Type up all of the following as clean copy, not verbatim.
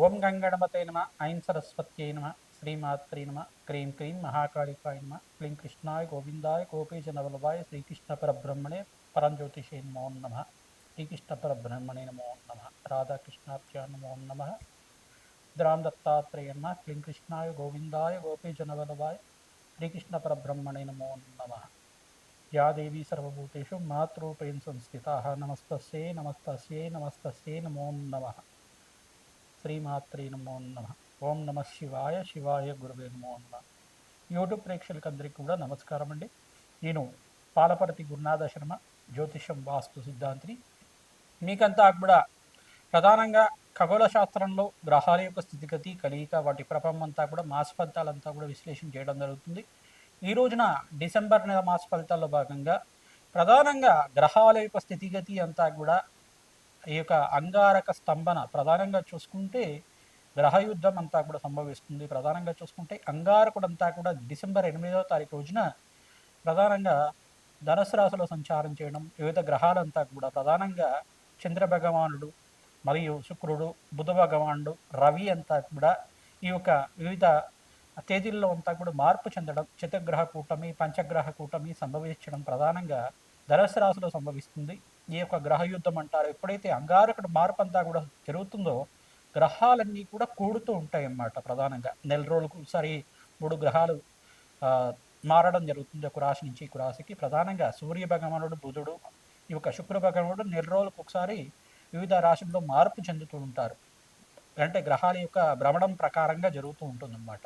ఓం గంగణపతే నమ ఐం సరస్వత్యై నమ శ్రీమాత్రే నమ క్రీం క్రీం మహాకాళికాయ నమ క్లీం కృష్ణాయ గోవిందాయ గోపీజనవల్లభాయ శ్రీకృష్ణ పరబ్రహ్మణే పరంజ్యోతిషే నమో నమ శ్రీకృష్ణ పరబ్రహ్మణే నమో నమ రాధాకృష్ణాభ్యా నమో నమ ద్రాం దత్తాత్రేయ నమ క్లీం కృష్ణాయ గోవిందాయ గోపీజనవల్లభాయ శ్రీకృష్ణ పరబ్రహ్మణే నమో నమ యా దేవీ సర్వభూతేషు మాతృరూపేణ సంస్థితాః నమస్తస్యై నమస్తస్యై నమస్తస్యై నమో నమః శ్రీమాత్రే నమో నమ ఓం నమ శివాయ శివాయ గురువే నమో నమ యూట్యూబ్ ప్రేక్షకులందరికీ కూడా నమస్కారం అండి. నేను పాలపర్తి గురునాథ శర్మ, జ్యోతిషం వాస్తు సిద్ధాంతిని. మీకంతా కూడా ప్రధానంగా ఖగోళ శాస్త్రంలో గ్రహాల యొక్క స్థితిగతి కలియిక వాటి ప్రభావం అంతా కూడా మాస ఫలితాలంతా కూడా విశ్లేషణ చేయడం జరుగుతుంది. ఈ రోజున డిసెంబర్ నెల మాస ఫలితాల్లో భాగంగా ప్రధానంగా గ్రహాల యొక్క స్థితిగతి అంతా కూడా ఈ యొక్క అంగారక స్తంభన ప్రధానంగా చూసుకుంటే గ్రహయుద్ధం అంతా కూడా సంభవిస్తుంది. ప్రధానంగా చూసుకుంటే అంగారకుడు అంతా కూడా డిసెంబర్ 8వ తారీఖు రోజున ప్రధానంగా ధనుసు రాశిలో సంచారం చేయడం, వివిధ గ్రహాలంతా కూడా ప్రధానంగా చంద్ర భగవానుడు మరియు శుక్రుడు, బుధ భగవానుడు, రవి అంతా కూడా ఈ యొక్క వివిధ తేదీల్లో అంతా కూడా మార్పు చెందడం, చతుర్గ్రహ కూటమి, పంచగ్రహ కూటమి సంభవించడం ప్రధానంగా ధనుసు రాశిలో సంభవిస్తుంది. ఈ యొక్క గ్రహయుద్ధం అంటారు. ఎప్పుడైతే అంగారకుడు మార్పు అంతా కూడా జరుగుతుందో గ్రహాలన్నీ కూడా కూడుతూ ఉంటాయి అన్నమాట. ప్రధానంగా నెల రోజులకు ఒకసారి 3 గ్రహాలు మారడం జరుగుతుంది ఒక రాశి నుంచి ఇంకో రాశికి. ప్రధానంగా సూర్య భగవానుడు, బుధుడు, ఈ యొక్క శుక్ర భగవానుడు నెల రోజులకు ఒకసారి వివిధ రాశుల్లో మార్పు చెందుతూ ఉంటారు. అంటే గ్రహాల యొక్క భ్రమణం ప్రకారంగా జరుగుతూ ఉంటుందన్నమాట.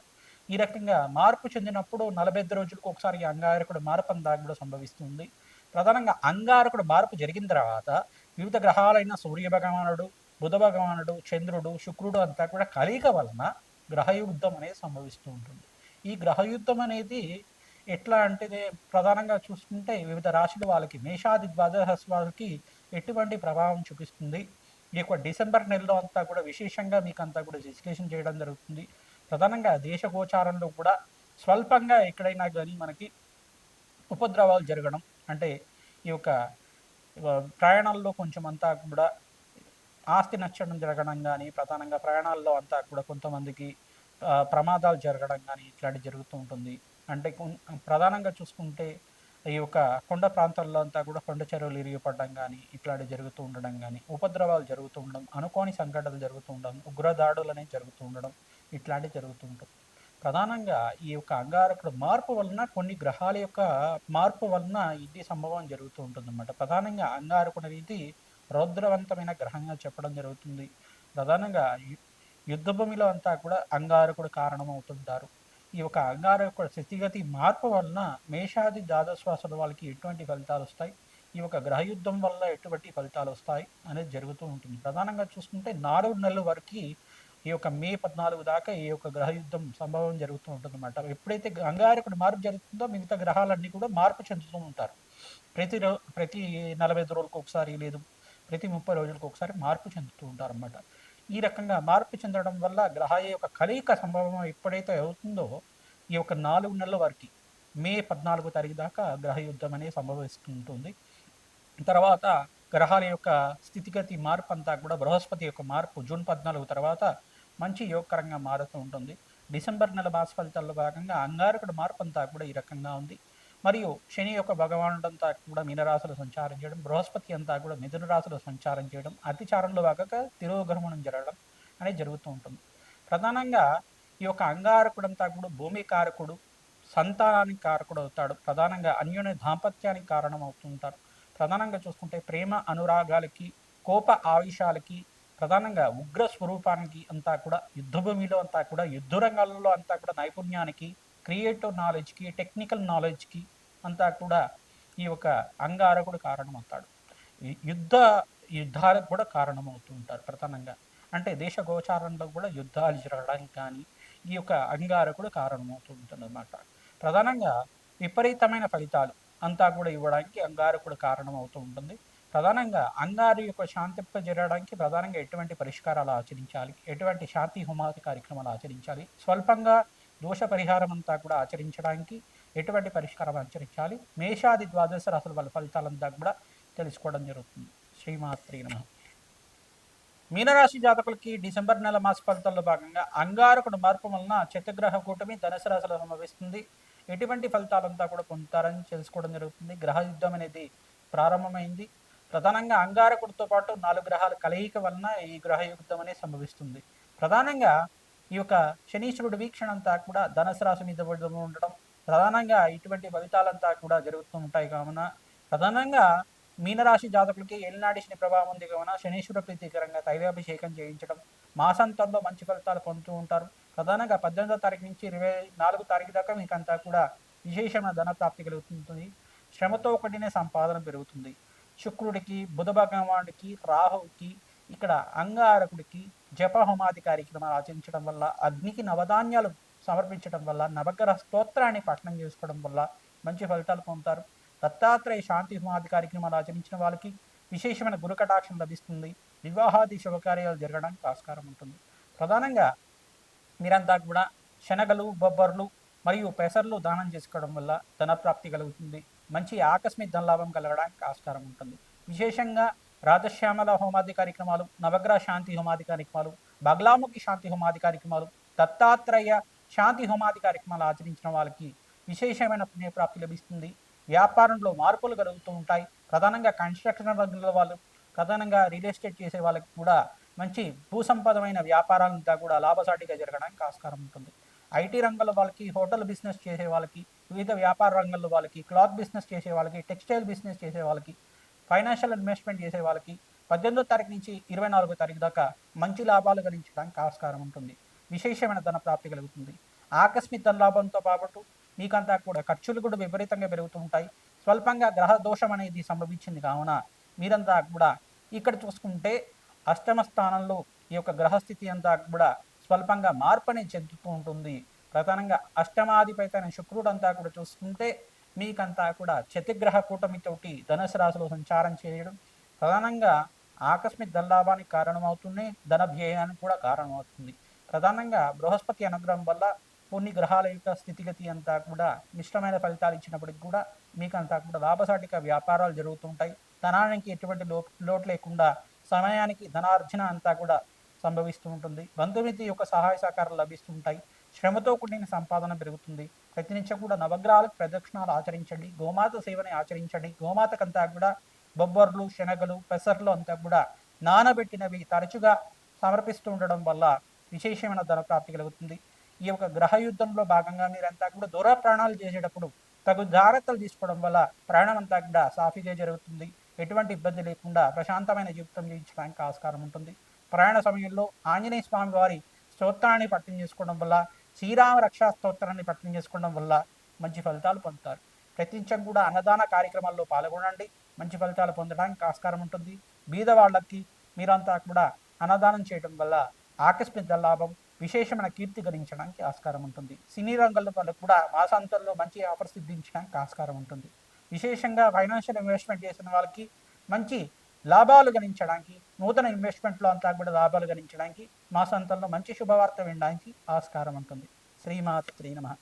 ఈ రకంగా మార్పు చెందినప్పుడు 45 రోజులకు ఒకసారి అంగారకుడు మార్పు అంతా కూడా సంభవిస్తుంది. ప్రధానంగా అంగారకుడు మార్పు జరిగిన తర్వాత వివిధ గ్రహాలైన సూర్య భగవానుడు, బుధ భగవానుడు, చంద్రుడు, శుక్రుడు అంతా కూడా కలయిక వలన గ్రహయుద్ధం అనేది సంభవిస్తూ ఉంటుంది. ఈ గ్రహయుద్ధం అనేది ఎట్లా అంటే ప్రధానంగా చూసుకుంటే వివిధ రాశుల వాళ్ళకి మేషాది ద్వాదశ రాశి వాళ్ళకి ఎటువంటి ప్రభావం చూపిస్తుంది, ఈ యొక్క డిసెంబర్ నెలలో అంతా కూడా విశేషంగా మీకు అంతా కూడా విశ్లేషణ చేయడం జరుగుతుంది. ప్రధానంగా దేశ గోచారంలో కూడా స్వల్పంగా ఎక్కడైనా కానీ మనకి ఉపద్రవాలు జరగడం, అంటే ఈ యొక్క ప్రయాణాల్లో కొంచెం అంతా కూడా ఆస్తి నష్టం జరగడం కానీ, ప్రధానంగా ప్రయాణాల్లో అంతా కూడా కొంతమందికి ప్రమాదాలు జరగడం కానీ ఇట్లాంటివి జరుగుతూ ఉంటుంది. అంటే ప్రధానంగా చూసుకుంటే ఈ యొక్క కొండ ప్రాంతాల్లో అంతా కూడా కొండ చెరువులు ఇరిగిపడడం కానీ ఇట్లాంటివి జరుగుతూ ఉండడం కానీ, ఉపద్రవాలు జరుగుతూ ఉండడం, అనుకోని సంఘటనలు జరుగుతూ ఉండడం, ఉగ్రదాడులు అనేవి జరుగుతూ ఉండడం ఇట్లాంటివి జరుగుతూ ఉంటుంది. ప్రధానంగా ఈ యొక్క అంగారకుడు మార్పు వలన కొన్ని గ్రహాల యొక్క మార్పు వలన ఇది సంభవం జరుగుతూ ఉంటుందన్నమాట. ప్రధానంగా అంగారకుడు అనేది రౌద్రవంతమైన గ్రహంగా చెప్పడం జరుగుతుంది. ప్రధానంగా యుద్ధ భూమిలో అంతా కూడా అంగారకుడు కారణమవుతుంటారు. ఈ యొక్క అంగారకుడు స్థితిగతి మార్పు వలన మేషాది ద్వాదశ్వాసుల వాళ్ళకి ఎటువంటి ఫలితాలు వస్తాయి, ఈ యొక్క గ్రహయుద్ధం వల్ల ఎటువంటి ఫలితాలు వస్తాయి అనేది జరుగుతూ ఉంటుంది. ప్రధానంగా చూసుకుంటే 4 నెలల వరకు ఈ యొక్క మే 14 దాకా ఈ యొక్క గ్రహయుద్ధం సంభవం జరుగుతూ ఉంటుందన్నమాట. ఎప్పుడైతే అంగారకుడు మార్పు జరుగుతుందో మిగతా గ్రహాలన్నీ కూడా మార్పు చెందుతూ ఉంటారు. ప్రతి 45 రోజులకు ఒకసారి, లేదు ప్రతి 30 రోజులకు ఒకసారి మార్పు చెందుతూ ఉంటారన్నమాట. ఈ రకంగా మార్పు చెందడం వల్ల గ్రహాల యొక్క కలయిక సంభవం ఎప్పుడైతే అవుతుందో ఈ యొక్క 4 నెలల వరకు మే 14 తారీఖు దాకా గ్రహయుద్ధం అనేది సంభవిస్తుంటుంది. తర్వాత గ్రహాల యొక్క స్థితిగతి మార్పు అంతా కూడా బృహస్పతి యొక్క మార్పు జూన్ 14 తర్వాత మంచి యోగకరంగా మారుతూ ఉంటుంది. డిసెంబర్ నెల మాస ఫలితాల్లో భాగంగా అంగారకుడు మార్పు అంతా కూడా ఈ రకంగా ఉంది. మరియు శని యొక్క భగవానుడంతా కూడా మీనరాశిలో సంచారం చేయడం, బృహస్పతి అంతా కూడా మిథున రాశిలో సంచారం చేయడం, అతిచారంలో భాగంగా తిరోగమనం జరగడం అనేది జరుగుతూ ఉంటుంది. ప్రధానంగా ఈ యొక్క అంగారకుడు అంతా కూడా భూమి కారకుడు, సంతానానికి కారకుడు అవుతాడు. ప్రధానంగా అన్యోన్య దాంపత్యానికి కారణం అవుతుంటారు. ప్రధానంగా చూసుకుంటే ప్రేమ అనురాగాలకి, కోప ఆవేశాలకి, ప్రధానంగా ఉగ్ర స్వరూపానికి అంతా కూడా యుద్ధభూమిలో అంతా కూడా యుద్ధ రంగాలలో అంతా కూడా నైపుణ్యానికి, క్రియేటివ్ నాలెడ్జ్కి, టెక్నికల్ నాలెడ్జ్కి అంతా కూడా ఈ యొక్క అంగారకుడు కారణమవుతాడు. యుద్ధాలకు కూడా కారణమవుతూ ఉంటారు. ప్రధానంగా అంటే దేశ గోచారంలో కూడా యుద్ధాలు జరగడానికి కానీ ఈ యొక్క అంగారకుడు కారణమవుతూ ఉంటుంది అన్నమాట. ప్రధానంగా విపరీతమైన ఫలితాలు అంతా కూడా ఇవ్వడానికి అంగారకుడు కారణం అవుతూ ఉంటుంది. ప్రధానంగా అంగారు యొక్క శాంతింప జరగడానికి ప్రధానంగా ఎటువంటి పరిష్కారాలు ఆచరించాలి, ఎటువంటి శాంతి హోమాది కార్యక్రమాలు ఆచరించాలి, స్వల్పంగా దోష పరిహారం అంతా కూడా ఆచరించడానికి ఎటువంటి పరిష్కారం ఆచరించాలి, మేషాది ద్వాదశ రాశుల వాళ్ళ ఫలితాలంతా కూడా తెలుసుకోవడం జరుగుతుంది. శ్రీమాత్రే నమః. మీనరాశి జాతకులకి డిసెంబర్ నెల మాస ఫలితాల్లో భాగంగా అంగారకుడు మార్పు వలన చతుర్గ్రహ కూటమి ధనుసు రాశిలో సంభవిస్తుంది. ఎటువంటి ఫలితాలంతా కూడా పొందుతారని తెలుసుకోవడం జరుగుతుంది. గ్రహ యుద్ధం అనేది ప్రారంభమైంది. ప్రధానంగా అంగారకుడితో పాటు 4 గ్రహాల కలయిక వలన ఈ గ్రహ యుద్ధం అనేది సంభవిస్తుంది. ప్రధానంగా ఈ యొక్క శనీశ్వరుడు వీక్షణ అంతా కూడా ధనుసు రాశి మీద ఉండడం, ప్రధానంగా ఇటువంటి ఫలితాలంతా కూడా జరుగుతూ ఉంటాయి. కావున ప్రధానంగా మీనరాశి జాతకులకి ఏలినాటి శని ప్రభావం ఉంది కావున శనీశ్వర ప్రీతికరంగా తైలాభిషేకం చేయించడం, మాసాంతంలో మంచి ఫలితాలు పొందుతూ ఉంటారు. ప్రధానంగా 18వ తారీఖు నుంచి 24 తారీఖు దాకా మీకంతా కూడా విశేషమైన ధన ప్రాప్తి కలుగుతుంది. శ్రమతో కూడిన సంపాదన పెరుగుతుంది. శుక్రుడికి, బుధ భగవానుడికి, రాహువుకి, ఇక్కడ అంగారకుడికి జప హోమాది కార్యక్రమాలు ఆచరించడం వల్ల, అగ్నికి నవధాన్యాలు సమర్పించడం వల్ల, నవగ్రహ స్తోత్రాన్ని పఠనం చేసుకోవడం వల్ల మంచి ఫలితాలు పొందుతారు. దత్తాత్రేయ శాంతి హోమాది కార్యక్రమాలు ఆచరించిన వాళ్ళకి విశేషమైన గురు కటాక్షం లభిస్తుంది. వివాహాది శుభకార్యాలు జరగడానికి ఆస్కారం ఉంటుంది. ప్రధానంగా మీరంతా కూడా శనగలు, బొబ్బర్లు మరియు పెసర్లు దానం చేసుకోవడం వల్ల ధనప్రాప్తి కలుగుతుంది. మంచి ఆకస్మిక ధనలాభం కలగడానికి ఆస్కారం ఉంటుంది. విశేషంగా రాజశ్యామల హోమాది కార్యక్రమాలు, నవగ్రహ శాంతి హోమాది కార్యక్రమాలు, బగ్లాముఖి శాంతి హోమాది కార్యక్రమాలు, దత్తాత్రేయ శాంతి హోమాది కార్యక్రమాలు ఆచరించిన వాళ్ళకి విశేషమైన పుణ్యప్రాప్తి లభిస్తుంది. వ్యాపారంలో మార్పులు కలుగుతూ ఉంటాయి. ప్రధానంగా కన్స్ట్రక్షన్ రంగంలో వాళ్ళు, ప్రధానంగా రియల్ ఎస్టేట్ చేసే వాళ్ళకి కూడా మంచి భూసంపదమైన వ్యాపారాలంతా కూడా లాభసాటిగా జరగడానికి ఆస్కారం ఉంటుంది. ఐటీ రంగంలో వాళ్ళకి, హోటల్ బిజినెస్ చేసే వాళ్ళకి, వివిధ వ్యాపార రంగంలో వాళ్ళకి, క్లాత్ బిజినెస్ చేసే వాళ్ళకి, టెక్స్టైల్ బిజినెస్ చేసే వాళ్ళకి, ఫైనాన్షియల్ ఇన్వెస్ట్మెంట్ చేసే వాళ్ళకి 18వ తారీఖు నుంచి 24వ తారీఖు దాకా మంచి లాభాలు గణించడానికి ఆస్కారం ఉంటుంది. విశేషమైన ధన ప్రాప్తి కలుగుతుంది. ఆకస్మిక ధన లాభంతో పాటు మీకంతా కూడా ఖర్చులు కూడా విపరీతంగా పెరుగుతూ ఉంటాయి. స్వల్పంగా గ్రహ దోషం అనేది సంభవించింది కావున మీరంతా కూడా ఇక్కడ చూసుకుంటే అష్టమ స్థానంలో ఈ యొక్క గ్రహస్థితి అంతా కూడా స్వల్పంగా మార్పు అనేది చెందుతూ ఉంటుంది. ప్రధానంగా అష్టమాధిపతి అయిన శుక్రుడు అంతా కూడా చూసుకుంటే మీకంతా కూడా చతుర్గ్రహ కూటమితోటి ధనుసు రాశిలో సంచారం చేయడం ప్రధానంగా ఆకస్మిక ధనలాభానికి కారణమవుతుంది. ధన వ్యయానికి కూడా కారణమవుతుంది. ప్రధానంగా బృహస్పతి అనుగ్రహం వల్ల కొన్ని గ్రహాల యొక్క స్థితిగతి అంతా కూడా మిశ్రమైన ఫలితాలు ఇచ్చినప్పటికి కూడా మీకంతా కూడా లాభసాటిగా వ్యాపారాలు జరుగుతుంటాయి. ధనానికి ఎటువంటి లోటు లేకుండా సమయానికి ధనార్జన అంతా కూడా సంభవిస్తూ ఉంటుంది. బంధుమిత్రుల యొక్క సహాయ సహకారాలు లభిస్తుంటాయి. శ్రమతో కూడిన సంపాదన పెరుగుతుంది. ప్రతినిత్యం కూడా నవగ్రహాలకు ప్రదక్షిణాలు ఆచరించండి. గోమాత సేవని ఆచరించండి. గోమాతకంతా కూడా బొబ్బర్లు, శనగలు, పెసర్లు అంతా కూడా నానబెట్టినవి తరచుగా సమర్పిస్తూ ఉండడం వల్ల విశేషమైన ధన ప్రాప్తి కలుగుతుంది. ఈ యొక్క గ్రహ యుద్ధంలో భాగంగా మీరంతా కూడా దూర ప్రయాణాలు చేసేటప్పుడు తగు జాగ్రత్తలు తీసుకోవడం వల్ల ప్రయాణం అంతా కూడా సాఫీగా జరుగుతుంది. ఎటువంటి ఇబ్బంది లేకుండా ప్రశాంతమైన జీవితం జీవించడానికి ఆస్కారం ఉంటుంది. ప్రయాణ సమయంలో ఆంజనేయ స్వామి వారి స్తోత్రాన్ని పఠనం చేసుకోవడం వల్ల, శ్రీరామ రక్షా స్తోత్రాన్ని పఠనం చేసుకోవడం వల్ల మంచి ఫలితాలు పొందుతారు. ప్రతినిత్యం కూడా అన్నదాన కార్యక్రమాల్లో పాల్గొనండి. మంచి ఫలితాలు పొందడానికి ఆస్కారం ఉంటుంది. బీద వాళ్ళకి మీరంతా కూడా అన్నదానం చేయడం వల్ల ఆకస్మిక లాభం, విశేషమైన కీర్తి గణించడానికి ఆస్కారం ఉంటుంది. సినీ రంగంలో వాళ్ళకు కూడా మాసాంతంలో మంచి ఆఫర్స్ సిద్ధించడానికి ఆస్కారం ఉంటుంది. విశేషంగా ఫైనాన్షియల్ ఇన్వెస్ట్మెంట్ చేసిన వాళ్ళకి మంచి లాభాలు గణించడానికి, నూతన ఇన్వెస్ట్మెంట్లో అంతా కూడా లాభాలు గణించడానికి మాసాంతంలో మంచి శుభవార్త వినడానికి ఆస్కారం ఉంటుంది. శ్రీమాత శ్రీ నమః.